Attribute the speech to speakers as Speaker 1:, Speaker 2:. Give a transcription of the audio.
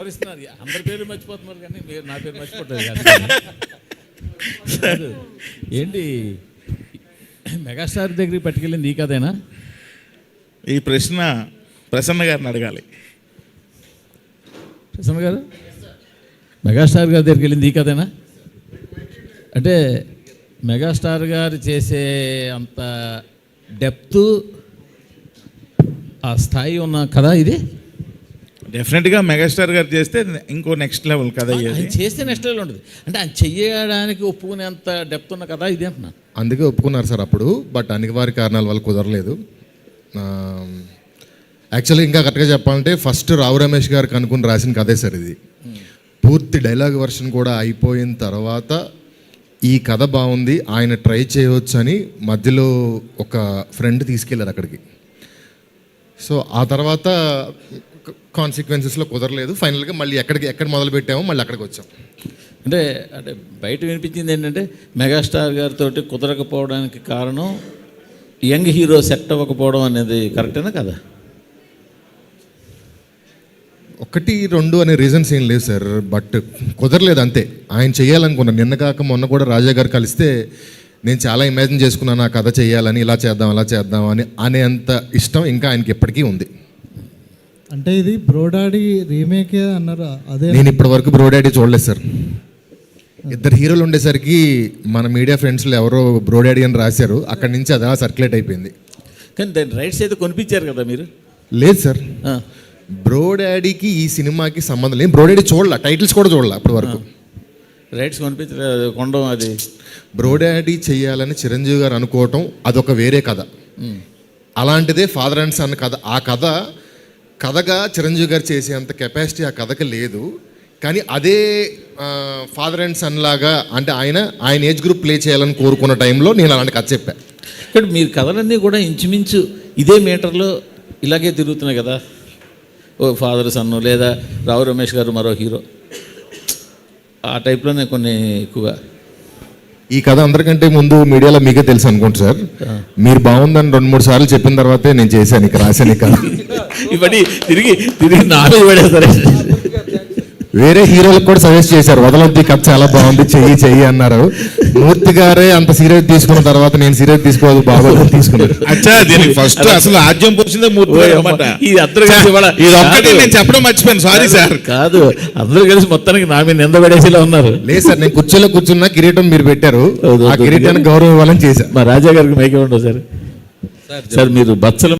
Speaker 1: అందరి పేర్లు మర్చిపోతున్నారు కానీ మీరు నా పేరు మర్చిపోతుంది కాదు. ఏంటి మెగాస్టార్ దగ్గరికి పట్టుకెళ్ళింది ఈ కథేనా?
Speaker 2: ఈ ప్రశ్న ప్రసన్న గారిని అడగాలి.
Speaker 1: ప్రసన్న గారు, మెగాస్టార్ గారి దగ్గరికి వెళ్ళింది ఈ కథేనా? అంటే మెగాస్టార్ గారు చేసే అంత డెప్త్ ఆ స్థాయి ఉన్న కథ ఇది.
Speaker 2: డెఫినెట్గా మెగాస్టార్ గారు చేస్తే ఇంకో నెక్స్ట్ లెవెల్ కథ
Speaker 1: చేస్తే నెక్స్ట్ లెవెల్ ఉంటుంది. అంటే ఆయన చెయ్యడానికి ఒప్పుకునేంత డెప్త్ ఉన్న కథ ఇది అంటున్నా.
Speaker 3: అందుకే ఒప్పుకున్నారు సార్ అప్పుడు. బట్ అనివార్య కారణాల వల్ల కుదరలేదు. యాక్చువల్గా ఇంకా కరెక్ట్గా చెప్పాలంటే ఫస్ట్ రావు రమేష్ గారికి అనుకుని రాసిన కథే సార్ ఇది. పూర్తి డైలాగ్ వర్షన్ కూడా అయిపోయిన తర్వాత ఈ కథ బాగుంది, ఆయన ట్రై చేయవచ్చు అని మధ్యలో ఒక ఫ్రెండ్ తీసుకెళ్ళారు అక్కడికి. సో ఆ తర్వాత కాన్సిక్వెన్సెస్లో కుదరలేదు. ఫైనల్గా మళ్ళీ ఎక్కడ మొదలు పెట్టామో మళ్ళీ అక్కడికి వచ్చాం.
Speaker 1: అంటే అంటే బయట వినిపించింది ఏంటంటే మెగాస్టార్ గారితో కుదరకపోవడానికి కారణం యంగ్ హీరో సెట్ అవ్వకపోవడం అనేది కరెక్టేనా కదా?
Speaker 3: 1, 2 అనే రీజన్స్ ఏం లేదు సార్. బట్ కుదరలేదు అంతే. ఆయన చేయాలనుకున్నాను. నిన్న కాక మొన్న కూడా రాజా గారు కలిస్తే నేను చాలా ఇమాజిన్ చేసుకున్నాను ఆ కథ చేయాలని, ఇలా చేద్దాం అలా చేద్దాం అని అనేంత ఇష్టం ఇంకా ఆయనకి ఎప్పటికీ ఉంది.
Speaker 4: అంటే ఇది బ్రోడాడీ రీమేకే అన్నారు. అదే
Speaker 3: నేను ఇప్పటి వరకు బ్రోడాడీ చూడలేదు సార్. 2 హీరోలు ఉండేసరికి మన మీడియా ఫ్రెండ్స్లో ఎవరో బ్రోడాడీ అని రాశారు. అక్కడి నుంచి అదా సర్క్యులేట్ అయిపోయింది.
Speaker 1: కానీ దాని రైట్స్ అయితే కొనిపించారు కదా మీరు?
Speaker 3: లేదు సార్, బ్రోడాడీకి ఈ సినిమాకి సంబంధం లేదు. బ్రోడాడీ చూడాల, టైటిల్స్ కూడా చూడాల అప్పటి వరకు.
Speaker 1: రైట్స్ కొనిపించలేదు కొండం. అది
Speaker 3: బ్రోడాడీ చెయ్యాలని చిరంజీవి గారు అనుకోవటం అదొక వేరే కథ. అలాంటిదే ఫాదర్ అండ్ సన్ కథ. ఆ కథగా చిరంజీవి గారు చేసేంత కెపాసిటీ ఆ కథకి లేదు. కానీ అదే ఫాదర్ అండ్ సన్ లాగా అంటే ఆయన ఏజ్ గ్రూప్ ప్లే చేయాలని కోరుకున్న టైంలో నేను అలాంటి కథ చెప్పాను.
Speaker 1: ఇక్కడ మీరు కథలన్నీ కూడా ఇంచుమించు ఇదే మీటర్లో ఇలాగే తిరుగుతున్నాయి కదా. ఓ ఫాదర్ సన్ను లేదా రావు రమేష్ గారు మరో హీరో, ఆ టైప్లోనే కొన్ని ఎక్కువగా.
Speaker 3: ఈ కథ అందరికంటే ముందు మీడియాలో మీకే తెలుసు అనుకోండి సార్. మీరు బాగుందని 2-3 సార్లు చెప్పిన తర్వాతే నేను చేశాను ఇక రాశాను. ఇక
Speaker 1: ఇవన్నీ తిరిగి నాలుగు పడేస్తారు.
Speaker 3: వేరే హీరోలకు కూడా సజెస్ట్ చేశారు, వదలొద్దు కథ చాలా బాగుంది చెయ్యి అన్నారు. మూర్తి గారే అంత సీరియస్ తీసుకున్న తర్వాత నేను సీరియస్ తీసుకోవద్దు బాగోదు తీసుకున్నాను.
Speaker 2: ఫస్ట్ అసలు ఆద్యం పోసిందే మూర్తి. నేను చెప్పడం మర్చిపోయాను, సారీ సార్.
Speaker 1: కాదు, అందరూ కలిసి మొత్తానికి నా మీద నింద పడేసేలా ఉన్నారు.
Speaker 3: లేదు సార్, నేను కుర్చీలో కూర్చున్నా, కిరీటం మీరు పెట్టారు, ఆ కిరీటానికి గౌరవం ఇవ్వాలని చేశారు.
Speaker 1: మా రాజా గారికి మైకే ఉండవు సార్. సార్ మీరు బచ్చల